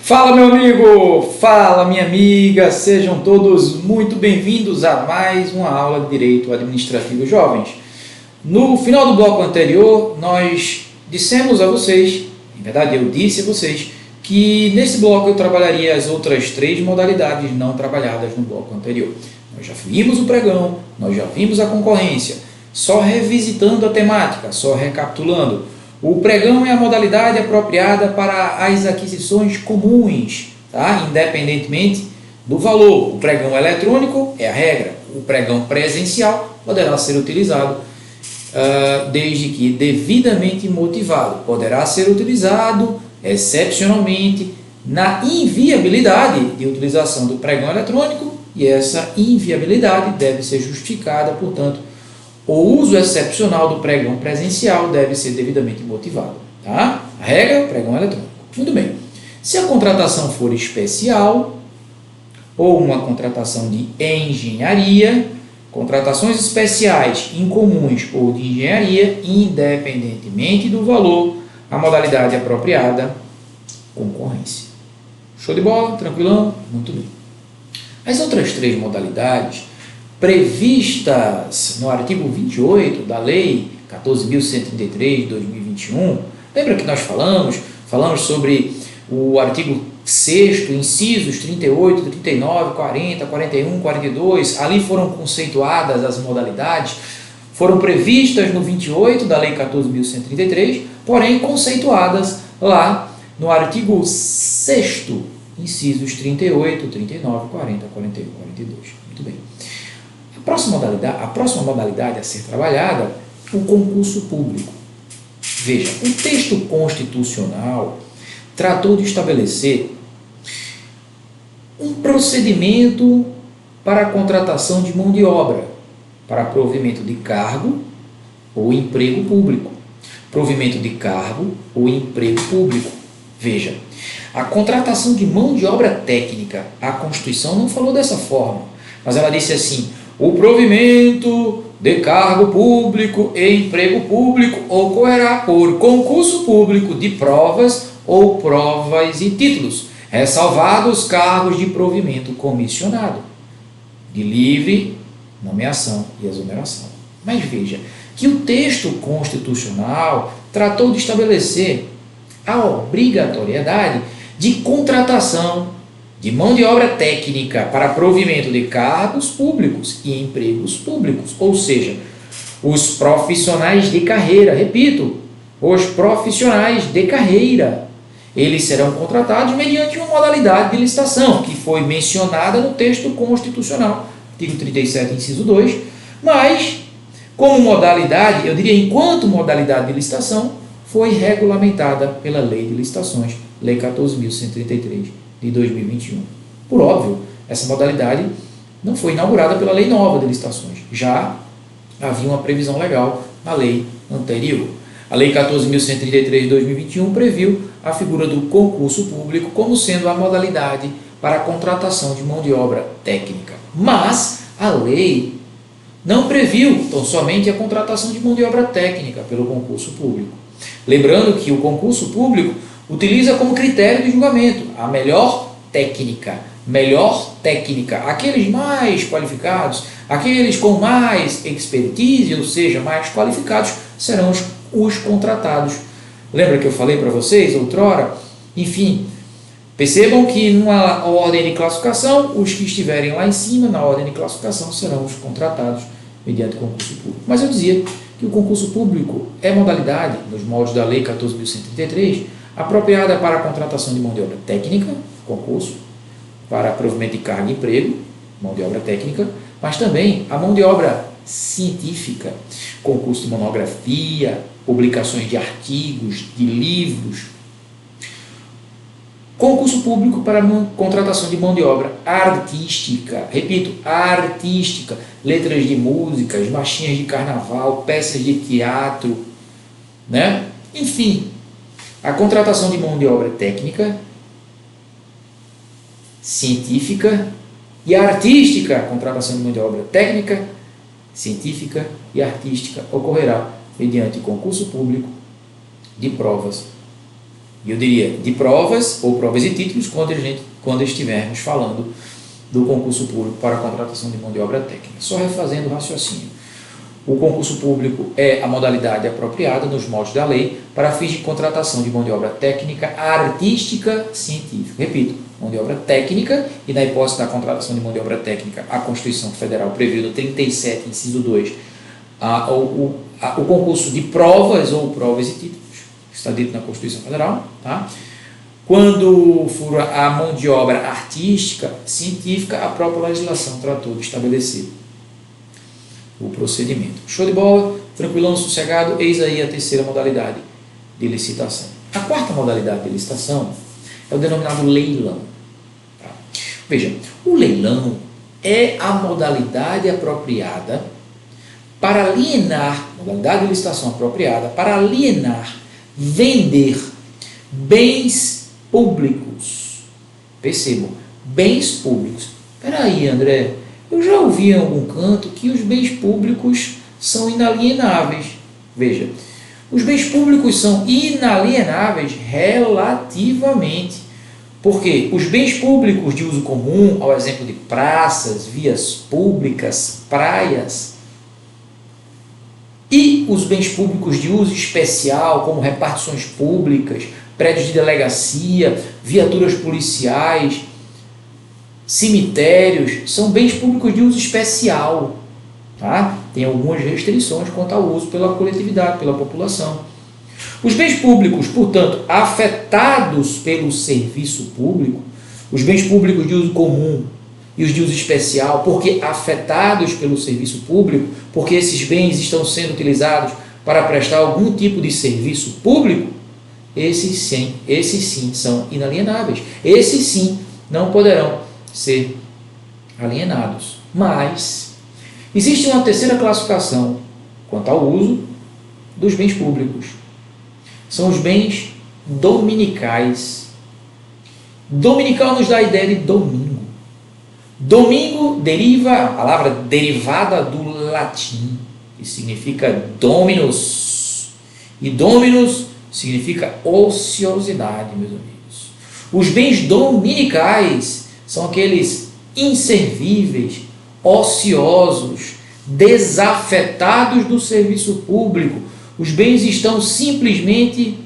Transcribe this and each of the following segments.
Fala, meu amigo! Fala, minha amiga! Sejam todos muito bem-vindos a mais uma aula de Direito Administrativo Jovens. No final do bloco anterior, nós dissemos a vocês, em verdade eu disse a vocês, que nesse bloco eu trabalharia as outras três modalidades não trabalhadas no bloco anterior. Nós já vimos o pregão, nós já vimos a concorrência. Só revisitando a temática, só recapitulando. O pregão é a modalidade apropriada para as aquisições comuns, tá? Independentemente do valor. O pregão eletrônico é a regra. O pregão presencial poderá ser utilizado desde que devidamente motivado. Poderá ser utilizado excepcionalmente na inviabilidade de utilização do pregão eletrônico e essa inviabilidade deve ser justificada, portanto, o uso excepcional do pregão presencial deve ser devidamente motivado. Tá? A regra, pregão eletrônico. Muito bem. Se a contratação for especial ou uma contratação de engenharia, contratações especiais, incomuns ou de engenharia, independentemente do valor, a modalidade apropriada, concorrência. Show de bola? Tranquilão? Muito bem. As outras três modalidades previstas no artigo 28 da Lei 14.133 de 2021, lembra que nós falamos sobre o artigo 6º, incisos 38, 39, 40, 41, 42, ali foram conceituadas as modalidades, foram previstas no 28 da Lei 14.133, porém conceituadas lá no artigo 6º, incisos 38, 39, 40, 41, 42. Muito bem. A próxima modalidade a ser trabalhada, o concurso público. Veja, o texto constitucional tratou de estabelecer um procedimento para a contratação de mão de obra, para provimento de cargo ou emprego público. Provimento de cargo ou emprego público. Veja, a contratação de mão de obra técnica, a Constituição não falou dessa forma, mas ela disse assim: o provimento de cargo público e emprego público ocorrerá por concurso público de provas ou provas e títulos, ressalvados os cargos de provimento comissionado, de livre nomeação e exoneração. Mas veja que o texto constitucional tratou de estabelecer a obrigatoriedade de contratação de mão de obra técnica para provimento de cargos públicos e empregos públicos, ou seja, os profissionais de carreira, repito, os profissionais de carreira, eles serão contratados mediante uma modalidade de licitação, que foi mencionada no texto constitucional, artigo 37, inciso 2, mas, como modalidade, eu diria enquanto modalidade de licitação, foi regulamentada pela Lei de Licitações, Lei 14.133, de 2021. Por óbvio, essa modalidade não foi inaugurada pela lei nova de licitações. Já havia uma previsão legal na lei anterior. A Lei 14.133 de 2021 previu a figura do concurso público como sendo a modalidade para a contratação de mão de obra técnica. Mas a lei não previu tão somente a contratação de mão de obra técnica pelo concurso público. Lembrando que o concurso público utiliza como critério de julgamento a melhor técnica, aqueles mais qualificados, aqueles com mais expertise, ou seja, mais qualificados, serão os contratados. Lembra que eu falei para vocês outrora? Enfim, percebam que numa ordem de classificação, os que estiverem lá em cima, na ordem de classificação, serão os contratados mediante concurso público. Mas eu dizia que o concurso público é modalidade, nos moldes da Lei 14.133, apropriada para a contratação de mão de obra técnica, concurso, para provimento de cargo e emprego, mão de obra técnica, mas também a mão de obra científica, concurso de monografia, publicações de artigos, de livros, concurso público para contratação de mão de obra artística, repito, artística, letras de músicas, marchinhas de carnaval, peças de teatro, né? Enfim, a contratação de mão de obra técnica, científica e artística, a contratação de mão de obra técnica, científica e artística ocorrerá mediante concurso público de provas E eu diria de provas ou provas e títulos quando estivermos falando do concurso público para a contratação de mão de obra técnica. Só refazendo o raciocínio. O concurso público é a modalidade apropriada nos moldes da lei para fins de contratação de mão de obra técnica, artística, científica. Repito, mão de obra técnica, e na hipótese da contratação de mão de obra técnica, a Constituição Federal prevê no 37, inciso 2, o concurso de provas ou provas e títulos, que está dito na Constituição Federal. Tá? Quando for a mão de obra artística, científica, a própria legislação tratou de estabelecer o procedimento. Show de bola? Tranquilão, sossegado? Eis aí a terceira modalidade de licitação. A quarta modalidade de licitação é o denominado leilão. Tá? Veja, o leilão é a modalidade apropriada para alienar, modalidade de licitação apropriada para alienar, vender bens públicos. Percebam, bens públicos. Espera aí, André, eu já ouvi em algum canto que os bens públicos são inalienáveis. Veja, os bens públicos são inalienáveis relativamente, porque os bens públicos de uso comum, ao exemplo de praças, vias públicas, praias, e os bens públicos de uso especial, como repartições públicas, prédios de delegacia, viaturas policiais, cemitérios, são bens públicos de uso especial. Tá? Tem algumas restrições quanto ao uso pela coletividade, pela população. Os bens públicos, portanto, afetados pelo serviço público, os bens públicos de uso comum e os de uso especial, porque afetados pelo serviço público, porque esses bens estão sendo utilizados para prestar algum tipo de serviço público, esses sim são inalienáveis. Esses sim não poderão ser alienados. Mas existe uma terceira classificação quanto ao uso dos bens públicos. São os bens dominicais. Dominical nos dá a ideia de domingo. Domingo deriva, a palavra derivada do latim, que significa dominus. E dominus significa ociosidade, meus amigos. Os bens dominicais são aqueles inservíveis, ociosos, desafetados do serviço público. Os bens estão simplesmente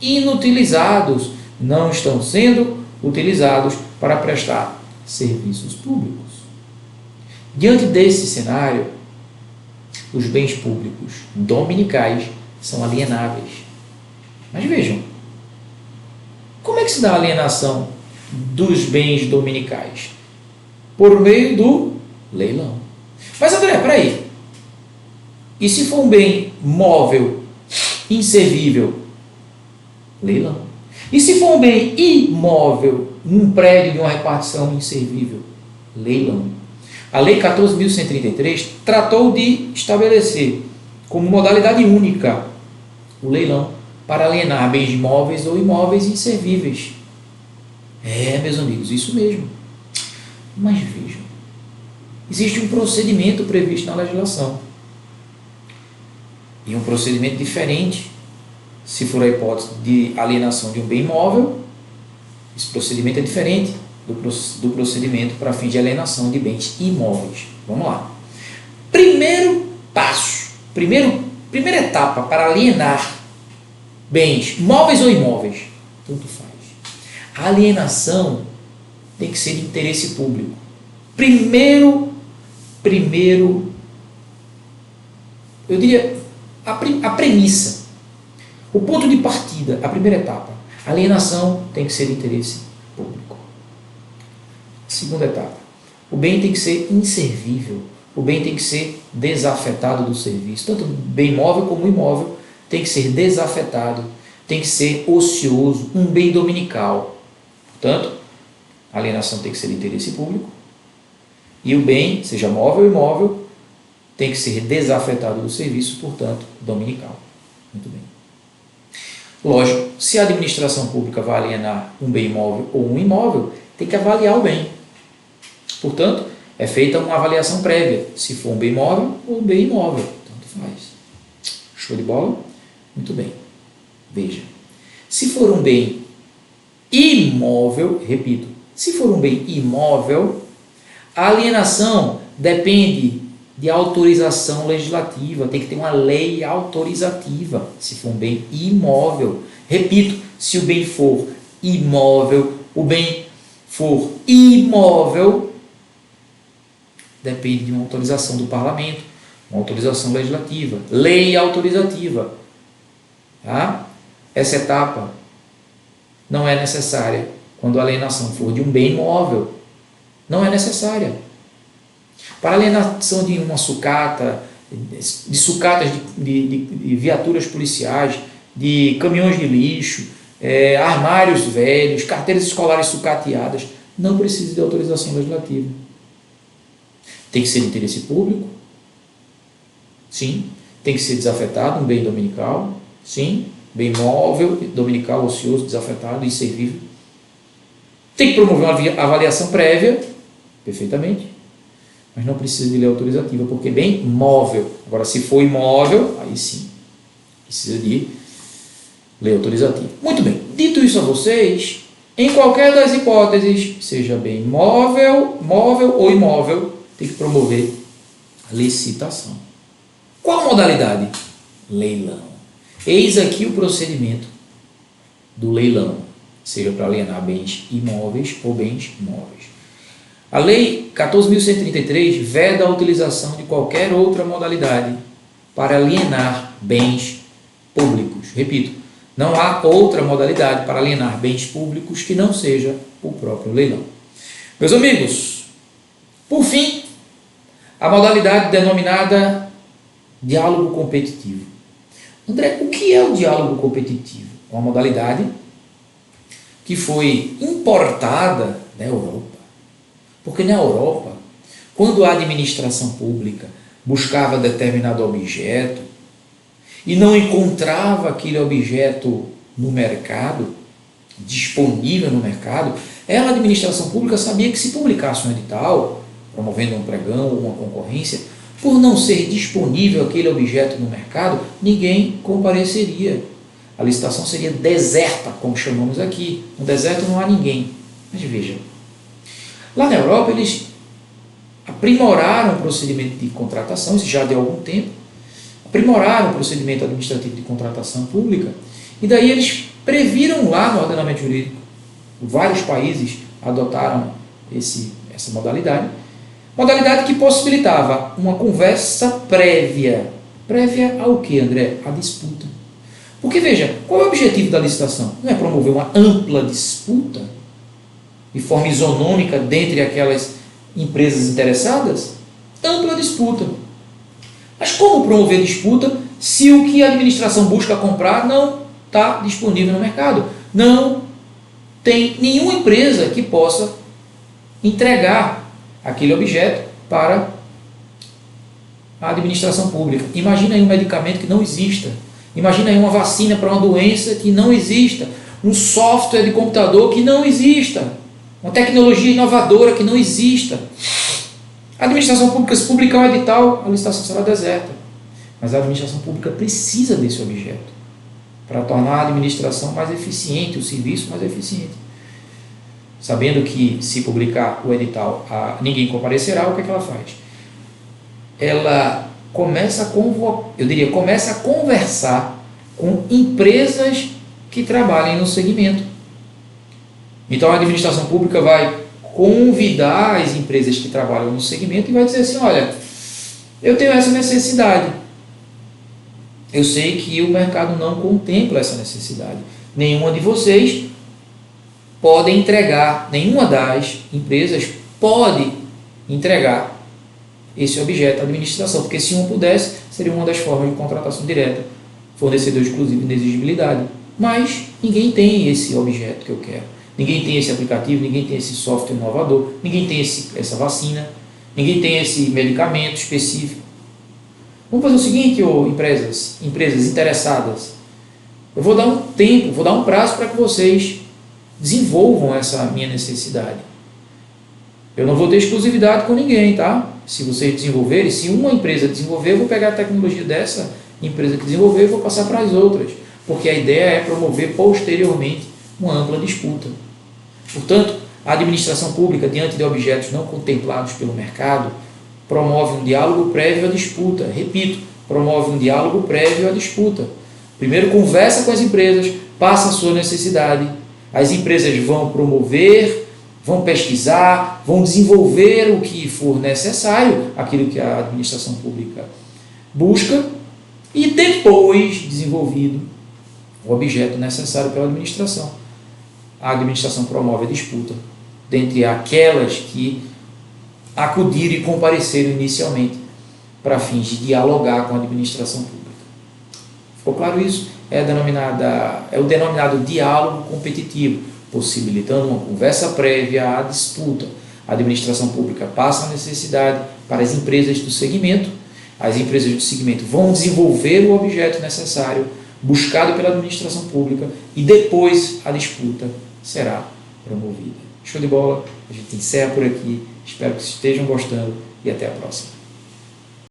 inutilizados, não estão sendo utilizados para prestar serviços públicos. Diante desse cenário, os bens públicos dominicais são alienáveis. Mas vejam, como é que se dá a alienação dos bens dominicais? Por meio do leilão. Mas André, peraí. E se for um bem móvel, inservível? Leilão. E se for um bem imóvel, um prédio de uma repartição inservível? Leilão. A Lei 14.133 tratou de estabelecer como modalidade única o leilão para alienar bens móveis ou imóveis inservíveis. Meus amigos, isso mesmo. Mas vejam, existe um procedimento previsto na legislação. E um procedimento diferente, se for a hipótese de alienação de um bem imóvel, esse procedimento é diferente do procedimento para fins de alienação de bens imóveis. Vamos lá. Primeiro passo, primeira etapa para alienar bens móveis ou imóveis, tanto faz. A alienação tem que ser de interesse público. Primeiro, eu diria, a premissa, o ponto de partida, a primeira etapa. A alienação tem que ser de interesse público. Segunda etapa, o bem tem que ser inservível, o bem tem que ser desafetado do serviço. Tanto bem móvel como imóvel tem que ser desafetado, tem que ser ocioso, um bem dominical. Portanto, a alienação tem que ser de interesse público e o bem, seja móvel ou imóvel, tem que ser desafetado do serviço, portanto, dominical. Muito bem. Lógico, se a administração pública vai alienar um bem imóvel ou um imóvel, tem que avaliar o bem. Portanto, é feita uma avaliação prévia, se for um bem móvel ou um bem imóvel. Tanto faz. Show de bola? Muito bem. Veja, se for um bem imóvel, repito, se for um bem imóvel, a alienação depende de autorização legislativa, tem que ter uma lei autorizativa, se for um bem imóvel. Repito, se o bem for imóvel, depende de uma autorização do parlamento, uma autorização legislativa, lei autorizativa. Tá? Essa etapa não é necessária quando a alienação for de um bem imóvel. Não é necessária. Para alienação de uma sucata, de sucatas de viaturas policiais, de caminhões de lixo, armários velhos, carteiras escolares sucateadas, não precisa de autorização legislativa. Tem que ser de interesse público, sim. Tem que ser desafetado, um bem dominical, sim. Bem móvel, dominical, ocioso, desafetado, inservível. Tem que promover uma avaliação prévia, perfeitamente, mas não precisa de lei autorizativa, porque é bem móvel. Agora, se for imóvel, aí sim, precisa de lei autorizativa. Muito bem, dito isso a vocês, em qualquer das hipóteses, seja bem móvel ou imóvel, tem que promover licitação. Qual modalidade? Leilão. Eis aqui o procedimento do leilão, seja para alienar bens imóveis ou bens móveis. A Lei 14.133 veda a utilização de qualquer outra modalidade para alienar bens públicos. Repito, não há outra modalidade para alienar bens públicos que não seja o próprio leilão. Meus amigos, por fim, a modalidade denominada diálogo competitivo. André, o que é o diálogo competitivo? É uma modalidade que foi importada da Europa. Porque na Europa, quando a administração pública buscava determinado objeto e não encontrava aquele objeto no mercado, disponível no mercado, a administração pública sabia que se publicasse um edital, promovendo um pregão ou uma concorrência, por não ser disponível aquele objeto no mercado, ninguém compareceria. A licitação seria deserta, como chamamos aqui. No deserto não há ninguém. Mas veja, lá na Europa eles aprimoraram o procedimento de contratação, isso já de algum tempo, aprimoraram o procedimento administrativo de contratação pública, e daí eles previram lá no ordenamento jurídico, vários países adotaram essa modalidade que possibilitava uma conversa prévia. Prévia ao que, André? A disputa. Porque veja, qual é o objetivo da licitação? Não é promover uma ampla disputa de forma isonômica dentre aquelas empresas interessadas? Ampla disputa. Mas como promover disputa se o que a administração busca comprar não está disponível no mercado? Não tem nenhuma empresa que possa entregar aquele objeto para a administração pública. Imagina aí um medicamento que não exista. Imagina aí uma vacina para uma doença que não exista. Um software de computador que não exista. Uma tecnologia inovadora que não exista. A administração pública, se publicar um edital, a licitação será deserta. Mas a administração pública precisa desse objeto para tornar a administração mais eficiente, o serviço mais eficiente. Sabendo que se publicar o edital ninguém comparecerá, o que é que ela faz? Ela começa a conversar com empresas que trabalhem no segmento. Então a administração pública vai convidar as empresas que trabalham no segmento e vai dizer assim, olha, eu tenho essa necessidade. Eu sei que o mercado não contempla essa necessidade. Nenhuma de vocês pode entregar, nenhuma das empresas pode entregar esse objeto à administração, porque se uma pudesse, seria uma das formas de contratação direta, fornecedor exclusivo de inexigibilidade. Mas ninguém tem esse objeto que eu quero, ninguém tem esse aplicativo, ninguém tem esse software inovador, ninguém tem essa vacina, ninguém tem esse medicamento específico. Vamos fazer o seguinte, empresas interessadas, eu vou dar um tempo, vou dar um prazo para que vocês desenvolvam essa minha necessidade. Eu não vou ter exclusividade com ninguém, tá? Se vocês desenvolverem, se uma empresa desenvolver, eu vou pegar a tecnologia dessa empresa que desenvolveu e vou passar para as outras, porque a ideia é promover posteriormente uma ampla disputa. Portanto, a administração pública, diante de objetos não contemplados pelo mercado, promove um diálogo prévio à disputa. Repito, promove um diálogo prévio à disputa. Primeiro conversa com as empresas, passa a sua necessidade. As empresas vão promover, vão pesquisar, vão desenvolver o que for necessário, aquilo que a administração pública busca, e depois desenvolvido o objeto necessário pela administração. A administração promove a disputa dentre aquelas que acudiram e compareceram inicialmente para fins de dialogar com a administração pública. Ficou claro isso? É o denominado diálogo competitivo, possibilitando uma conversa prévia à disputa. A administração pública passa a necessidade para as empresas do segmento. As empresas do segmento vão desenvolver o objeto necessário buscado pela administração pública e depois a disputa será promovida. Show de bola? A gente encerra por aqui. Espero que estejam gostando e até a próxima.